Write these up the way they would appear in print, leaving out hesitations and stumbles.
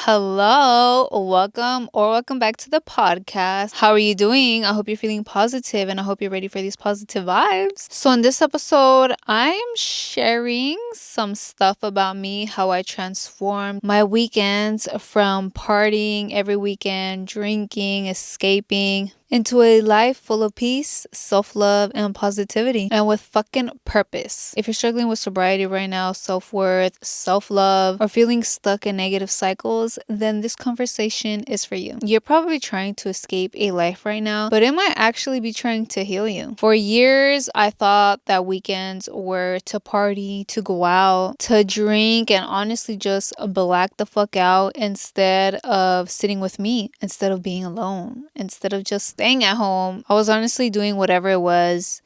Hello, welcome back to the podcast. How are you doing? I hope you're feeling positive and I hope you're ready for these positive vibes. So, in this episode, I am sharing some stuff about me, how I transformed my weekends from partying every weekend, drinking, escaping, into a life full of peace, self-love, and positivity, and with fucking purpose. If you're struggling with sobriety right now, self-worth, self-love, or feeling stuck in negative cycles, then this conversation is for you. You're probably trying to escape a life right now, but it might actually be trying to heal you. For years, I thought that weekends were to party, to go out, to drink, and honestly just black the fuck out instead of sitting with me, instead of being alone, instead of just staying at home. I was honestly doing whatever it was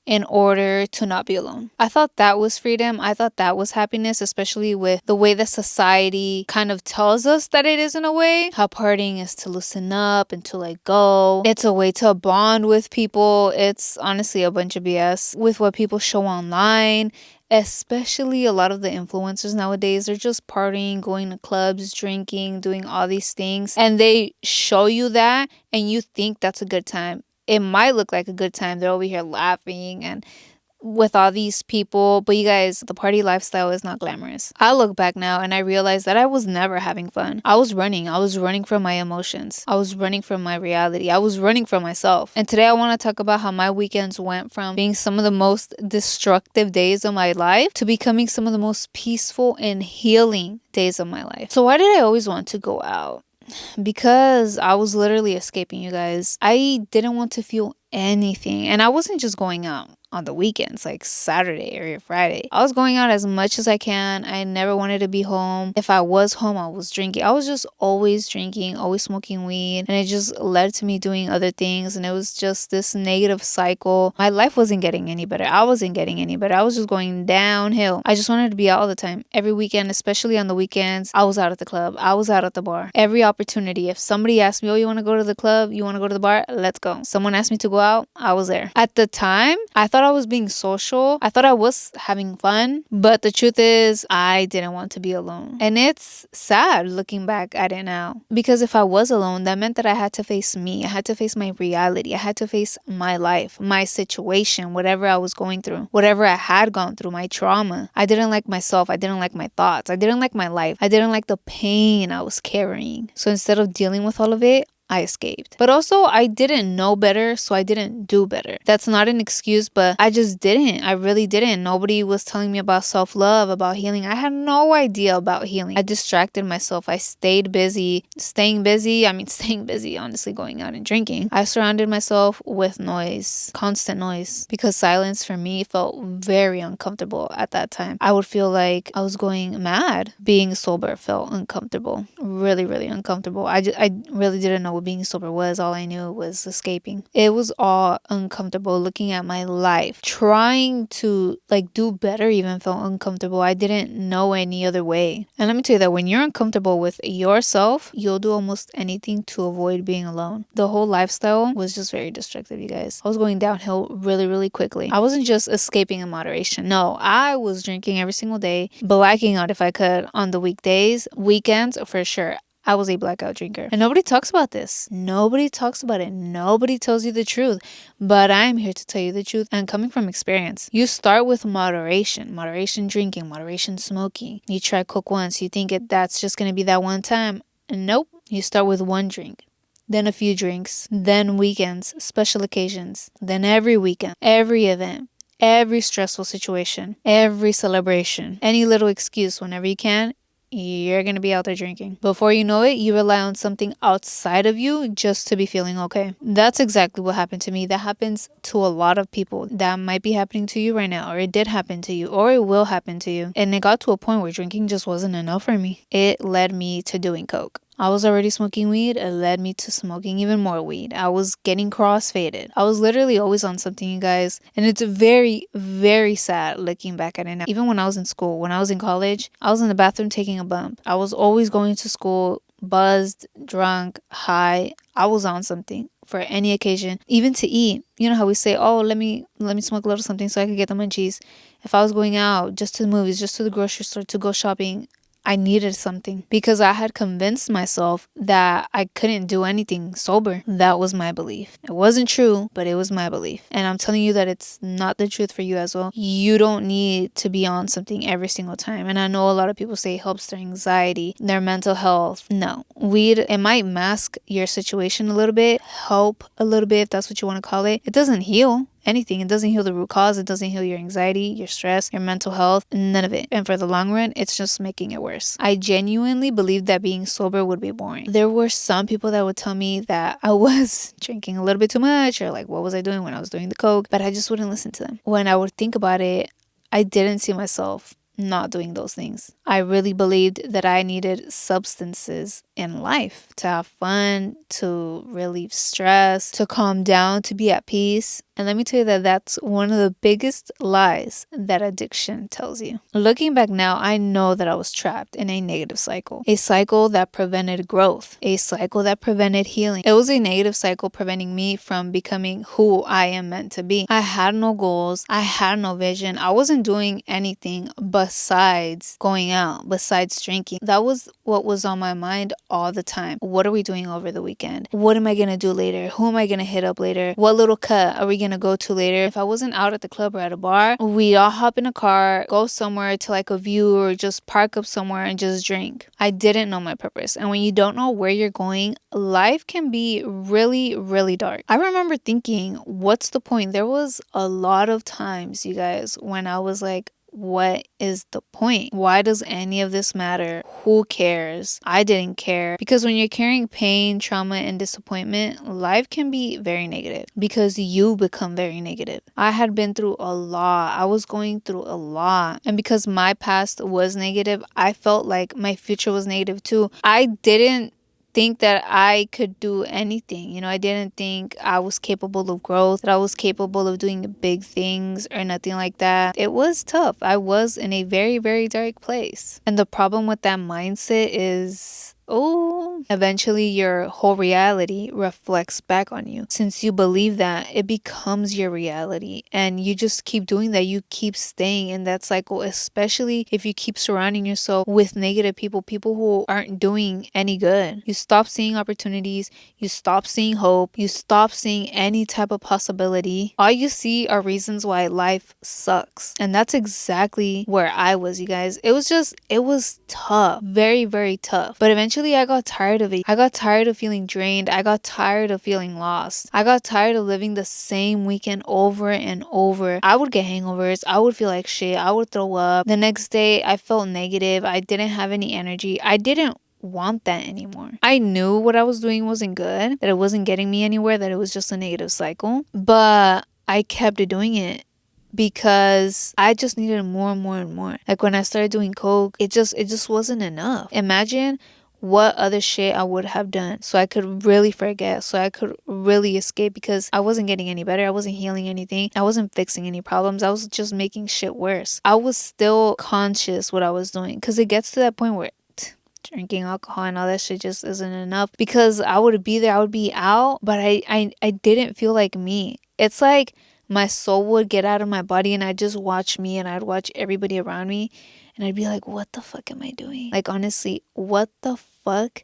in order to not be alone. I thought that was freedom. I thought that was happiness, especially with the way that society kind of tells us that it is in a way. How partying is to loosen up and to let go. It's a way to bond with people. It's honestly a bunch of BS with what people show online. Especially a lot of the influencers nowadays, they're just partying, going to clubs, drinking, doing all these things. And they show you that and you think that's a good time. It might look like a good time. They're over here laughing and with all these people. But you guys, the party lifestyle is not glamorous. I look back now and I realize that I was never having fun. I was running. I was running from my emotions. I was running from my reality. I was running from myself. And today I want to talk about how my weekends went from being some of the most destructive days of my life to becoming some of the most peaceful and healing days of my life. So why did I always want to go out? Because I was literally escaping, you guys. I didn't want to feel anything. And I wasn't just going out on the weekends, like Saturday or Friday. I was going out as much as I can. I never wanted to be home. If I was home, I was drinking. I was just always drinking, always smoking weed. And it just led to me doing other things. And it was just this negative cycle. My life wasn't getting any better. I wasn't getting any better. I was just going downhill. I just wanted to be out all the time. Every weekend, especially on the weekends, I was out at the club. I was out at the bar. Every opportunity. If somebody asked me, oh, you want to go to the club? You want to go to the bar? Let's go. Someone asked me to go out. I was there. At the time, I thought I was being social. I thought I was having fun, but the truth is I didn't want to be alone. And it's sad looking back at it now, because if I was alone, that meant that I had to face me. I had to face my reality. I had to face my life, my situation, whatever I was going through, whatever I had gone through, my trauma. I didn't like myself. I didn't like my thoughts. I didn't like my life. I didn't like the pain I was carrying. So instead of dealing with all of it, I escaped. But also, I didn't know better, so I didn't do better. That's not an excuse, but I just didn't. I really didn't. Nobody was telling me about self-love, about healing. I had no idea about healing. I distracted myself. I stayed busy. Staying busy, honestly, going out and drinking. I surrounded myself with noise, constant noise, because silence for me felt very uncomfortable at that time. I would feel like I was going mad. Being sober felt uncomfortable. Really, really uncomfortable. I really didn't know what being sober was. All I knew was escaping. It was all uncomfortable. Looking at my life, trying to do better even felt uncomfortable. I didn't know any other way. And let me tell you that when you're uncomfortable with yourself, you'll do almost anything to avoid being alone. The whole lifestyle was just very destructive, you guys. I was going downhill really, really quickly. I wasn't just escaping in moderation. No, I was drinking every single day, blacking out if I could on the weekdays, weekends for sure. I was a blackout drinker. And nobody talks about this. Nobody talks about it. Nobody tells you the truth. But I'm here to tell you the truth, and coming from experience. You start with moderation. Moderation drinking, moderation smoking. You try coke once. You think that's just going to be that one time. Nope. You start with one drink. Then a few drinks. Then weekends, special occasions. Then every weekend, every event. Every stressful situation. Every celebration. Any little excuse whenever you can. You're going to be out there drinking. Before you know it, you rely on something outside of you just to be feeling okay. That's exactly what happened to me. That happens to a lot of people. That might be happening to you right now, or it did happen to you, or it will happen to you. And it got to a point where drinking just wasn't enough for me. It led me to doing coke. I was already smoking weed. It led me to smoking even more weed. I was getting cross-faded. I was literally always on something, you guys. And it's very, very sad looking back at it now. Even when I was in school, when I was in college, I was in the bathroom taking a bump. I was always going to school buzzed, drunk, high. I was on something for any occasion, even to eat. You know how we say, oh, let me smoke a little something so I could get the munchies. If I was going out just to the movies, just to the grocery store, to go shopping, I needed something because I had convinced myself that I couldn't do anything sober. That was my belief. It wasn't true, but it was my belief. And I'm telling you that it's not the truth for you as well. You don't need to be on something every single time. And I know a lot of people say it helps their anxiety, their mental health. No, weed, it might mask your situation a little bit, help a little bit if that's what you want to call it. It doesn't heal anything. It doesn't heal the root cause. It doesn't heal your anxiety, your stress, your mental health, none of it. And for the long run, it's just making it worse. I genuinely believed that being sober would be boring. There were some people that would tell me that I was drinking a little bit too much, or like, what was I doing when I was doing the coke? But I just wouldn't listen to them. When I would think about it, I didn't see myself not doing those things. I really believed that I needed substances in life to have fun, to relieve stress, to calm down, to be at peace. And let me tell you that that's one of the biggest lies that addiction tells you. Looking back now, I know that I was trapped in a negative cycle. A cycle that prevented growth. A cycle that prevented healing. It was a negative cycle preventing me from becoming who I am meant to be. I had no goals. I had no vision. I wasn't doing anything besides going out, besides drinking. That was what was on my mind all the time. What are we doing over the weekend? What am I going to do later? Who am I going to hit up later? What little cut are we going to go to later? If I wasn't out at the club or at a bar, we'd all hop in a car, go somewhere to like a view or just park up somewhere and just drink. I didn't know my purpose. And when you don't know where you're going, life can be really, really dark. I remember thinking, what's the point? There was a lot of times, you guys, when I was like, what is the point? Why does any of this matter? Who cares? I didn't care. Because when you're carrying pain, trauma, and disappointment, life can be very negative because you become very negative. I had been through a lot. I was going through a lot. And because my past was negative, I felt like my future was negative too. I didn't think that I could do anything. You know, I didn't think I was capable of growth, that I was capable of doing big things or nothing like that. It was tough. I was in a very, very dark place. And the problem with that mindset is, eventually your whole reality reflects back on you. Since you believe that, it becomes your reality. And you just keep doing that. You keep staying in that cycle, especially if you keep surrounding yourself with negative people, people who aren't doing any good. You stop seeing opportunities. You stop seeing hope. You stop seeing any type of possibility. All you see are reasons why life sucks. And that's exactly where I was, you guys. It was tough. Very, very tough. But eventually I got tired of it. I got tired of feeling drained. I got tired of feeling lost. I got tired of living the same weekend over and over. I would get hangovers. I would feel like shit. I would throw up. The next day I felt negative. I didn't have any energy. I didn't want that anymore. I knew what I was doing wasn't good, that it wasn't getting me anywhere, that it was just a negative cycle. But I kept doing it because I just needed more and more and more. Like when I started doing coke, it just wasn't enough. Imagine what other shit I would have done so I could really forget, so I could really escape, because I wasn't getting any better. I wasn't healing anything. I wasn't fixing any problems. I was just making shit worse. I was still conscious what I was doing, because it gets to that point where drinking alcohol and all that shit just isn't enough, because I would be there, I would be out, but I didn't feel like me. It's like my soul would get out of my body and I'd just watch me, and I'd watch everybody around me, and I'd be like, what the fuck am I doing? Like, honestly, what the fuck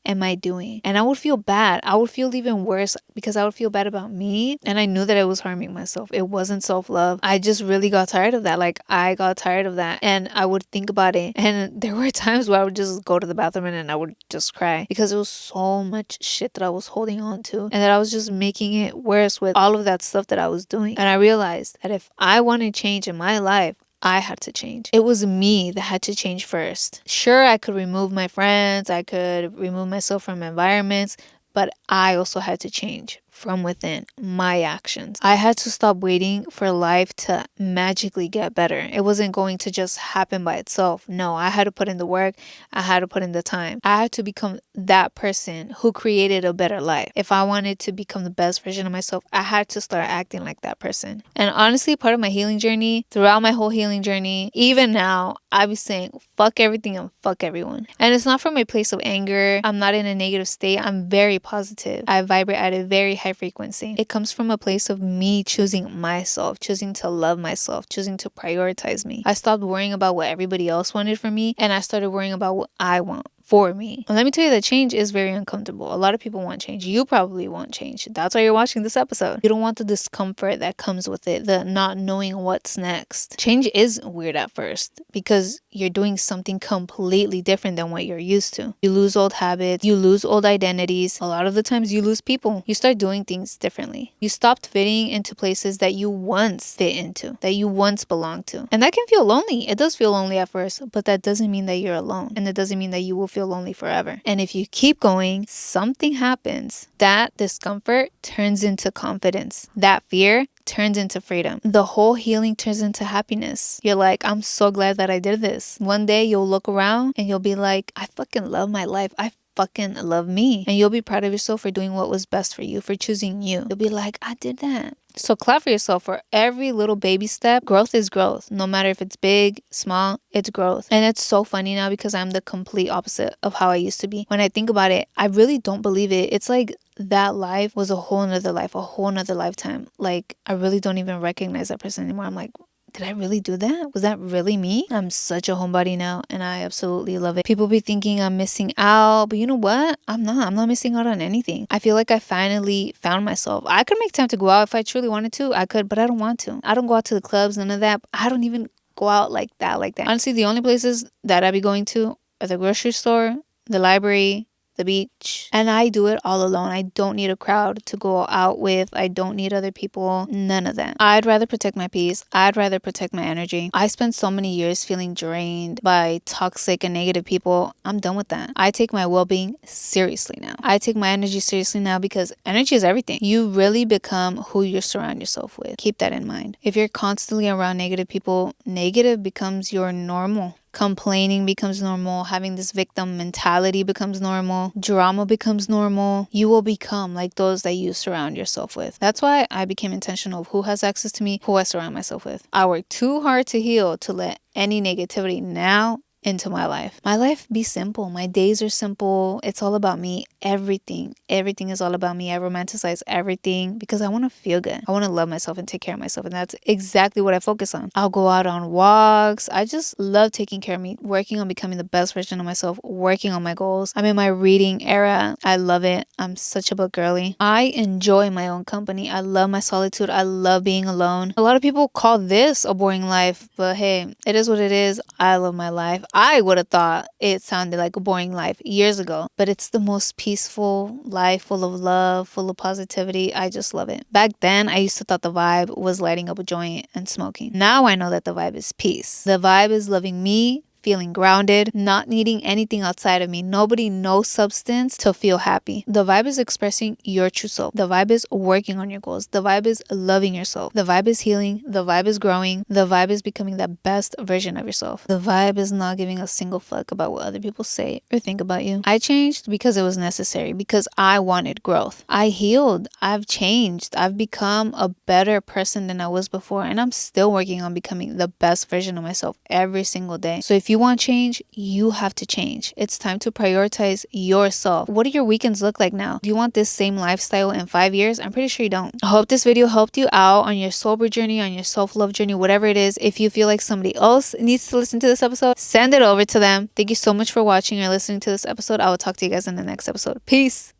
am I doing? And I would feel bad. I would feel even worse because I would feel bad about me. And I knew that I was harming myself. It wasn't self-love. I just really got tired of that. Like, I got tired of that. And I would think about it. And there were times where I would just go to the bathroom and I would just cry because it was so much shit that I was holding on to. And that I was just making it worse with all of that stuff that I was doing. And I realized that if I wanted change in my life, I had to change. It was me that had to change first. Sure, I could remove my friends, I could remove myself from environments, but I also had to change from within, my actions. I had to stop waiting for life to magically get better. It wasn't going to just happen by itself. No, I had to put in the work. I had to put in the time. I had to become that person who created a better life. If I wanted to become the best version of myself, I had to start acting like that person. And honestly, part of my healing journey, throughout my whole healing journey, even now, I be saying, fuck everything and fuck everyone. And it's not from a place of anger. I'm not in a negative state. I'm very positive. I vibrate at a very high frequency. It comes from a place of me choosing myself, choosing to love myself, choosing to prioritize me. I stopped worrying about what everybody else wanted from me, and I started worrying about what I want for me. And let me tell you that change is very uncomfortable. A lot of people want change. You probably want change. That's why you're watching this episode. You don't want the discomfort that comes with it, the not knowing what's next. Change is weird at first because you're doing something completely different than what you're used to. You lose old habits, you lose old identities. A lot of the times you lose people. You start doing things differently. You stopped fitting into places that you once fit into, that you once belonged to. And that can feel lonely. It does feel lonely at first, but that doesn't mean that you're alone. And it doesn't mean that you will feel lonely forever. And if you keep going, something happens. That discomfort turns into confidence. That fear turns into freedom. The whole healing turns into happiness. You're like, I'm so glad that I did this. One day you'll look around and you'll be like, I fucking love my life. I fucking love me. And you'll be proud of yourself for doing what was best for you, for choosing you. You'll be like, I did that. So clap for yourself for every little baby step. Growth is growth. No matter if it's big, small, it's growth. And it's so funny now because I'm the complete opposite of how I used to be. When I think about it, I really don't believe it. It's like that life was a whole nother life, a whole nother lifetime. Like, I really don't even recognize that person anymore. I'm like, did I really do that? Was that really me? I'm such a homebody now and I absolutely love it. People be thinking I'm missing out, but you know what? I'm not missing out on anything. I feel like I finally found myself. I could make time to go out if I truly wanted to. I could, but I don't want to. I don't go out to the clubs, none of that. I don't even go out like that. Honestly, the only places that I be going to are the grocery store, the library, the beach, and I do it all alone. I don't need a crowd to go out with. I don't need other people. None of that. I'd rather protect my peace. I'd rather protect my energy. I spent so many years feeling drained by toxic and negative people. I'm done with that. I take my well-being seriously now. I take my energy seriously now because energy is everything. You really become who you surround yourself with. Keep that in mind. If you're constantly around negative people, negative becomes your normal. Complaining becomes normal. Having this victim mentality becomes normal. Drama becomes normal. You will become like those that you surround yourself with. That's why I became intentional of who has access to me, who I surround myself with. I work too hard to heal to let any negativity now into my life. My life be simple. My days are simple. It's all about me. Everything is all about me. I romanticize everything because I want to feel good. I want to love myself and take care of myself. And that's exactly what I focus on. I'll go out on walks. I just love taking care of me, working on becoming the best version of myself, working on my goals. I'm in my reading era. I love it. I'm such a book girly. I enjoy my own company. I love my solitude. I love being alone. A lot of people call this a boring life, but hey, it is what it is. I love my life. I would have thought it sounded like a boring life years ago, but it's the most peaceful life, full of love, full of positivity. I just love it. Back then, I used to thought the vibe was lighting up a joint and smoking. Now I know that the vibe is peace. The vibe is loving me, feeling grounded, not needing anything outside of me. Nobody, no substance to feel happy. The vibe is expressing your true self. The vibe is working on your goals. The vibe is loving yourself. The vibe is healing. The vibe is growing. The vibe is becoming the best version of yourself. The vibe is not giving a single fuck about what other people say or think about you. I changed because it was necessary, because I wanted growth. I healed. I've changed. I've become a better person than I was before, and I'm still working on becoming the best version of myself every single day. So if you want change, you have to change. It's time to prioritize yourself. What do your weekends look like now? Do you want this same lifestyle in 5 years? I'm pretty sure you don't. I hope this video helped you out on your sober journey, on your self-love journey, whatever it is. If you feel like somebody else needs to listen to this episode, send it over to them. Thank you so much for watching or listening to this episode. I will talk to you guys in the next episode. Peace.